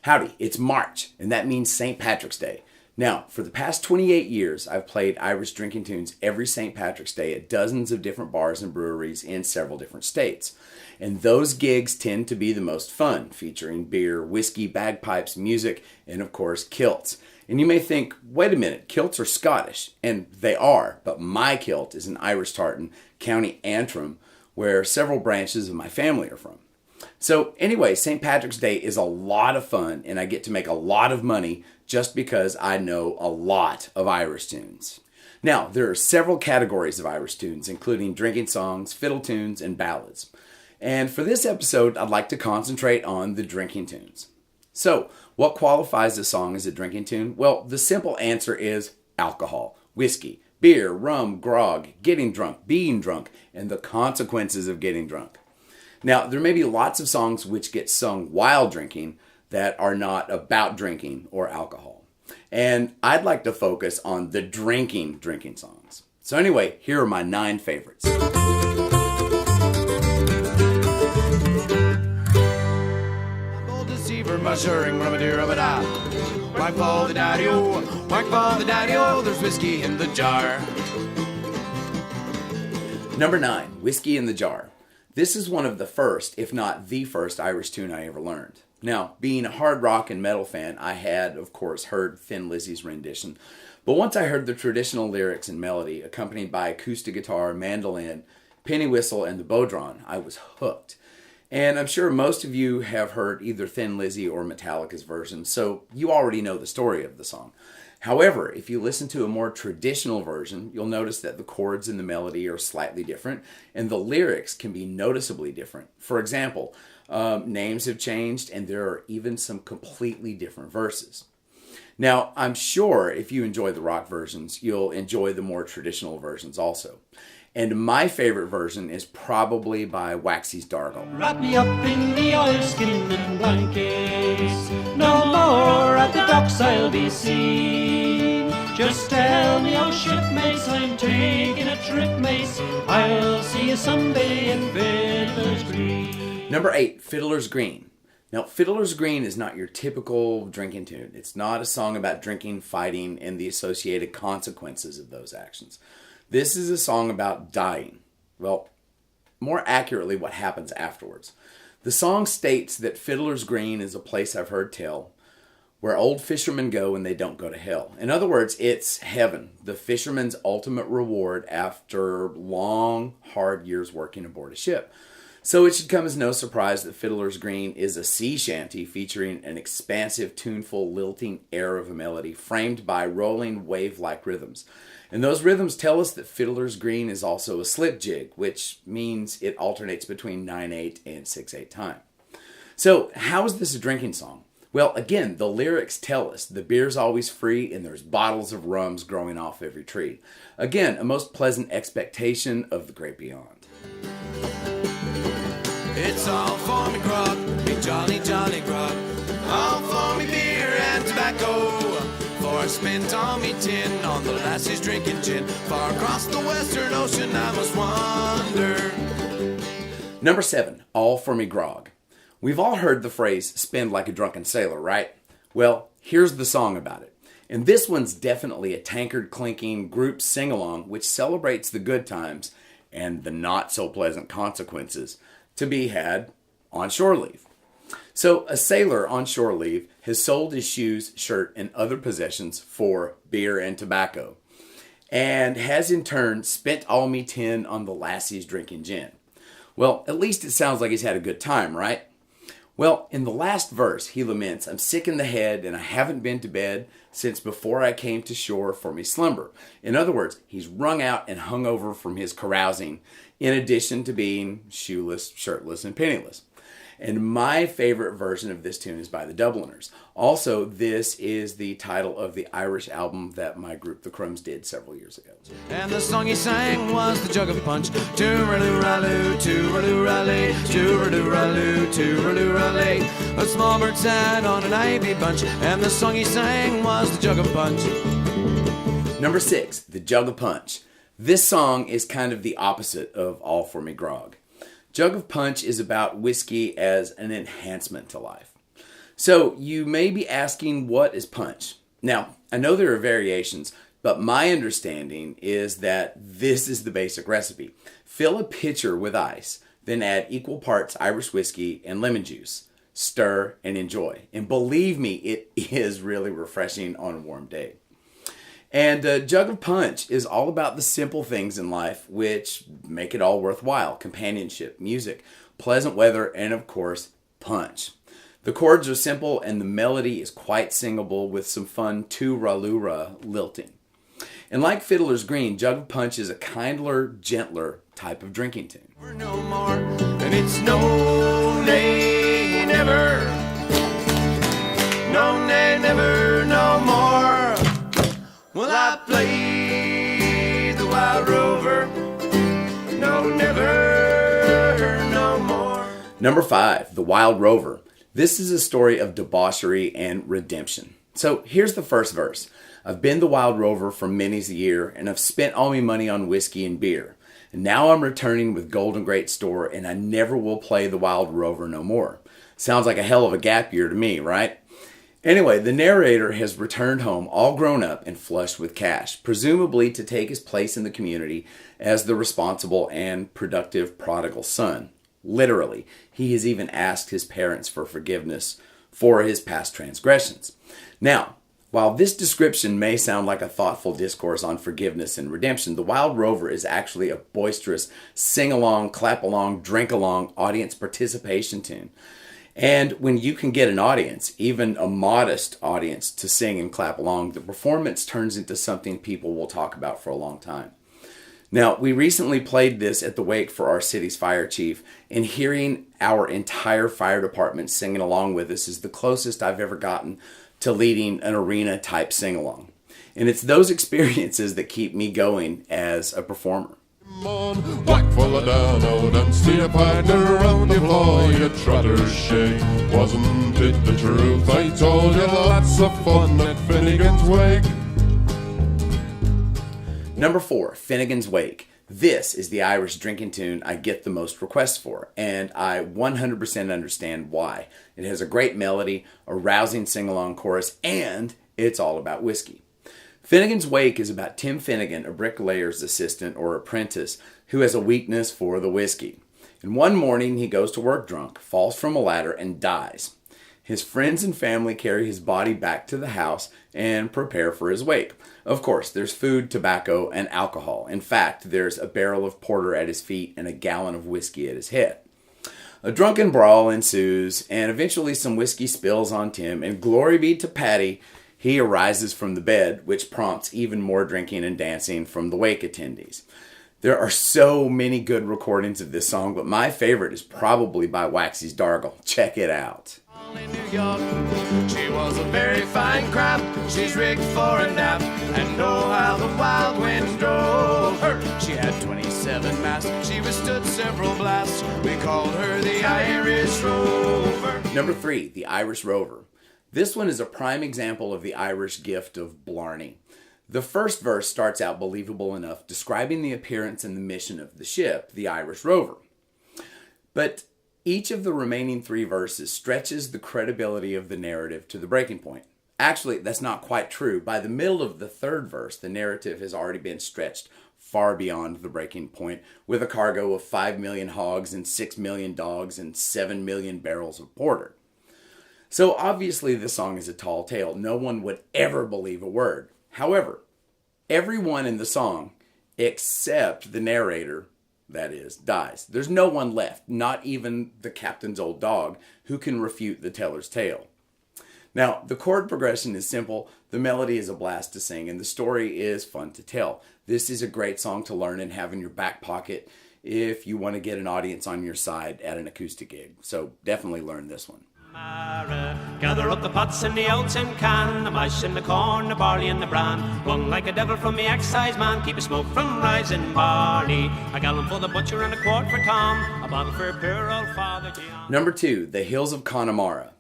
Howdy, it's March, and that means St. Patrick's Day. Now, for the past 28 years, I've played Irish drinking tunes every St. Patrick's Day at dozens of different bars and breweries in several different states. And those gigs tend to be the most fun, featuring beer, whiskey, bagpipes, music, and of course, kilts. And you may think, wait a minute, kilts are Scottish. And they are, but my kilt is an Irish tartan, County Antrim, where several branches of my family are from. So anyway, St. Patrick's Day is a lot of fun, and I get to make a lot of money just because I know a lot of Irish tunes. Now, there are several categories of Irish tunes, including drinking songs, fiddle tunes, and ballads. And for this episode, I'd like to concentrate on the drinking tunes. So, what qualifies a song as a drinking tune? Well, the simple answer is alcohol, whiskey, beer, rum, grog, getting drunk, being drunk, and the consequences of getting drunk. Now, there may be lots of songs which get sung while drinking that are not about drinking or alcohol. And I'd like to focus on the drinking songs. So anyway, here are my 9 favorites. Bold deceiver, mushering, rubba-dee-rubba-da. Whack for the daddy-o, whack for the daddy-o, there's whiskey in the jar. Number 9, Whiskey in the Jar. This is one of the first, if not the first, Irish tune I ever learned. Now, being a hard rock and metal fan, I had, of course, heard Thin Lizzy's rendition. But once I heard the traditional lyrics and melody, accompanied by acoustic guitar, mandolin, penny whistle, and the bodhrán, I was hooked. And I'm sure most of you have heard either Thin Lizzy or Metallica's version, so you already know the story of the song. However, if you listen to a more traditional version, you'll notice that the chords in the melody are slightly different, and the lyrics can be noticeably different. For example, names have changed, and there are even some completely different verses. Now, I'm sure if you enjoy the rock versions, you'll enjoy the more traditional versions also. And my favorite version is probably by Waxy's Dargle. Wrap me up in the oilskin and blankets, no more at the docks I'll be seen. Just tell me, oh shipmates, I'm taking a trip, mates. I'll see you someday in Fiddler's Green. Number 8, Fiddler's Green. Now, Fiddler's Green is not your typical drinking tune. It's not a song about drinking, fighting, and the associated consequences of those actions. This is a song about dying. Well, more accurately, what happens afterwards. The song states that Fiddler's Green is a place I've heard tell, where old fishermen go when they don't go to hell. In other words, it's heaven, the fisherman's ultimate reward after long, hard years working aboard a ship. So it should come as no surprise that Fiddler's Green is a sea shanty featuring an expansive, tuneful, lilting air of a melody framed by rolling wave-like rhythms. And those rhythms tell us that Fiddler's Green is also a slip jig, which means it alternates between 9/8 and 6/8 time. So how is this a drinking song? Well, again, the lyrics tell us the beer's always free and there's bottles of rums growing off every tree. Again, a most pleasant expectation of the great beyond. It's all for me grog, me jolly, jolly grog. All for me beer and tobacco. For I spent all me tin on the lassies drinking gin. Far across the western ocean I must wander. Number 7, All for Me Grog. We've all heard the phrase, spend like a drunken sailor, right? Well, here's the song about it. And this one's definitely a tankard clinking group sing-along which celebrates the good times and the not so pleasant consequences to be had on shore leave. So a sailor on shore leave has sold his shoes, shirt, and other possessions for beer and tobacco, and has in turn spent all me tin on the lassies drinking gin. Well, at least it sounds like he's had a good time, right? Well, in the last verse, he laments, I'm sick in the head and I haven't been to bed since before I came to shore for me slumber. In other words, he's wrung out and hung over from his carousing, in addition to being shoeless, shirtless, and penniless. And my favorite version of this tune is by the Dubliners. Also, this is the title of the Irish album that my group, the Crumbs, did several years ago. And the song he sang was the jug of punch. Tooraloo-raloo, tooraloo-rally, tooraloo-raloo, tooraloo-rally. A small bird sat on an ivy bunch, and the song he sang was the jug of punch. Number 6, The Jug of Punch. This song is kind of the opposite of All For Me Grog. Jug of Punch is about whiskey as an enhancement to life. So you may be asking, what is punch? Now, I know there are variations, but my understanding is that this is the basic recipe. Fill a pitcher with ice, then add equal parts Irish whiskey and lemon juice. Stir and enjoy. And believe me, it is really refreshing on a warm day. And a jug of punch is all about the simple things in life which make it all worthwhile. Companionship, music, pleasant weather, and of course, punch. The chords are simple and the melody is quite singable with some fun tu-ra-lu-ra lilting. And like Fiddler's Green, Jug of Punch is a kindler, gentler type of drinking tune. We're no more, and it's no, nay, never. No, nay, never, no more. Well, I played the Wild Rover. No, never, no more. Number 5, The Wild Rover. This is a story of debauchery and redemption. So here's the first verse. I've been the Wild Rover for many's a year, and I've spent all my money on whiskey and beer. And now I'm returning with gold and great store, and I never will play the Wild Rover no more. Sounds like a hell of a gap year to me, right? Anyway, the narrator has returned home all grown up and flushed with cash, presumably to take his place in the community as the responsible and productive prodigal son. Literally, he has even asked his parents for forgiveness for his past transgressions. Now, while this description may sound like a thoughtful discourse on forgiveness and redemption, the Wild Rover is actually a boisterous sing-along, clap-along, drink-along audience participation tune. And when you can get an audience, even a modest audience, to sing and clap along, the performance turns into something people will talk about for a long time. Now, we recently played this at the wake for our city's fire chief, and hearing our entire fire department singing along with us is the closest I've ever gotten to leading an arena-type sing-along. And it's those experiences that keep me going as a performer. Whack full of down out and see a partner around the floor, you trotters shake. Wasn't it the truth? I told you lots of fun at Finnegan's wake. Number 4, Finnegan's Wake. This is the Irish drinking tune I get the most requests for, and I 100% understand why. It has a great melody, a rousing sing-along chorus, and it's all about whiskey. Finnegan's Wake is about Tim Finnegan, a bricklayer's assistant or apprentice, who has a weakness for the whiskey. And one morning he goes to work drunk, falls from a ladder, and dies. His friends and family carry his body back to the house and prepare for his wake. Of course, there's food, tobacco, and alcohol. In fact, there's a barrel of porter at his feet and a gallon of whiskey at his head. A drunken brawl ensues, and eventually some whiskey spills on Tim, and glory be to Patty, he arises from the bed, which prompts even more drinking and dancing from the wake attendees. There are so many good recordings of this song, but my favorite is probably by Waxy's Dargle. Check it out. In New York, she was a very fine craft. She's rigged for a nap, and oh how the wild wind drove her. She had 27 masts, she withstood several blasts. We called her the Irish Rover. Number 3, the Irish Rover. This one is a prime example of the Irish gift of blarney. The first verse starts out believable enough, describing the appearance and the mission of the ship, the Irish Rover. But each of the remaining 3 verses stretches the credibility of the narrative to the breaking point. Actually, that's not quite true. By the middle of the 3rd verse, the narrative has already been stretched far beyond the breaking point, with a cargo of 5 million hogs and 6 million dogs and 7 million barrels of porter. So obviously this song is a tall tale. No one would ever believe a word. However, everyone in the song, except the narrator, that is, dies. There's no one left, not even the captain's old dog, who can refute the teller's tale. Now, the chord progression is simple, the melody is a blast to sing, and the story is fun to tell. This is a great song to learn and have in your back pocket if you want to get an audience on your side at an acoustic gig. So definitely learn this one. Gather up the pots and the oats and can, the mash and the corn, the barley and the bran. Hung like a devil from the excise man, keep the smoke from rising barley. A gallon for the butcher and a quart for Tom, a bottle for poor old Father John. Number 2, the Hills of Connemara.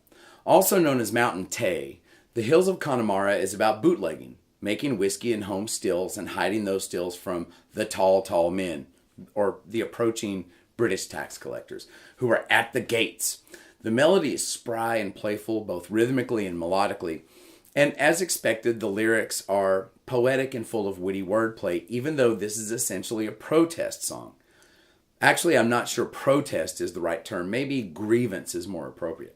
Also known as Mountain Tay, the Hills of Connemara is about bootlegging, making whiskey in home stills and hiding those stills from the tall, tall men, or the approaching British tax collectors, who are at the gates. The melody is spry and playful, both rhythmically and melodically. And as expected, the lyrics are poetic and full of witty wordplay, even though this is essentially a protest song. Actually, I'm not sure protest is the right term. Maybe grievance is more appropriate.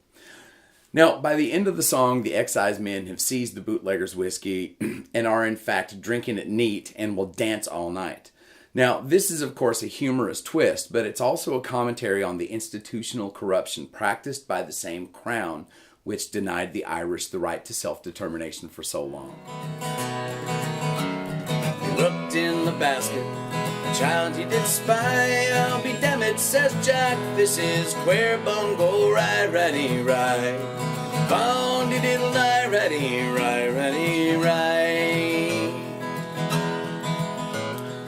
Now, by the end of the song, the excise men have seized the bootlegger's whiskey and are in fact drinking it neat and will dance all night. Now, this is of course a humorous twist, but it's also a commentary on the institutional corruption practiced by the same crown which denied the Irish the right to self-determination for so long. He looked in the basket, the child he did spy. I'll be damn it, says Jack, this is queer bungo, right, ready, right. Boundy diddle die, ready, right.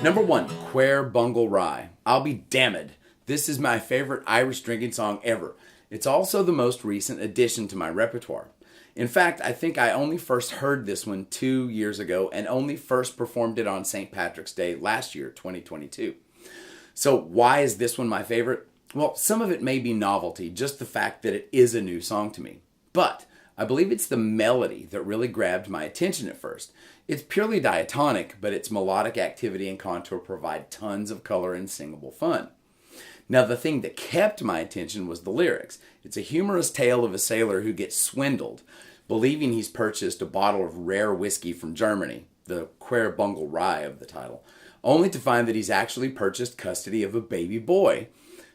Number 1, Quare Bungle Rye. I'll be damned. This is my favorite Irish drinking song ever. It's also the most recent addition to my repertoire. In fact, I think I only first heard this one 2 years ago and only first performed it on St. Patrick's Day last year, 2022. So why is this one my favorite? Well, some of it may be novelty, just the fact that it is a new song to me. But I believe it's the melody that really grabbed my attention at first. It's purely diatonic, but its melodic activity and contour provide tons of color and singable fun. Now, the thing that kept my attention was the lyrics. It's a humorous tale of a sailor who gets swindled, believing he's purchased a bottle of rare whiskey from Germany, the Quare Bungle Rye of the title, only to find that he's actually purchased custody of a baby boy,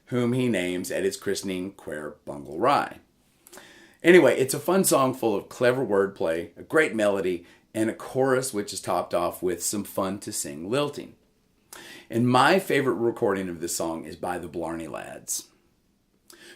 whom he names at his christening Quare Bungle Rye. Anyway, it's a fun song full of clever wordplay, a great melody, and a chorus which is topped off with some fun-to-sing lilting. And my favorite recording of this song is by the Blarney Lads.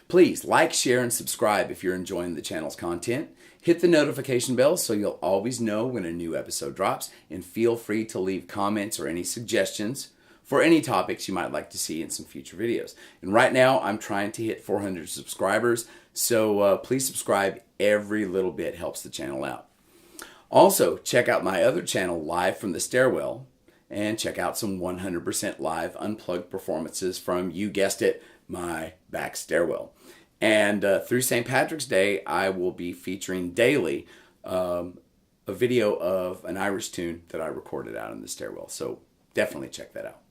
Please like, share, and subscribe if you're enjoying the channel's content. Hit the notification bell so you'll always know when a new episode drops, and feel free to leave comments or any suggestions for any topics you might like to see in some future videos. And right now, I'm trying to hit 400 subscribers, so please subscribe. Every little bit helps the channel out. Also, check out my other channel, Live from the Stairwell, and check out some 100% live unplugged performances from, you guessed it, my back stairwell. And through St. Patrick's Day, I will be featuring daily a video of an Irish tune that I recorded out in the stairwell. So definitely check that out.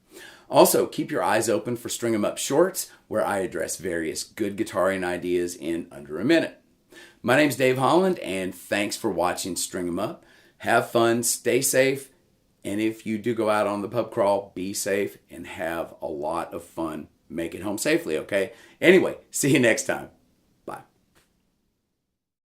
Also, keep your eyes open for String 'em Up Shorts, where I address various good guitaring ideas in under a minute. My name's Dave Holland, and thanks for watching String 'em Up. Have fun, stay safe, and if you do go out on the pub crawl, be safe and have a lot of fun. Make it home safely, okay? Anyway, see you next time.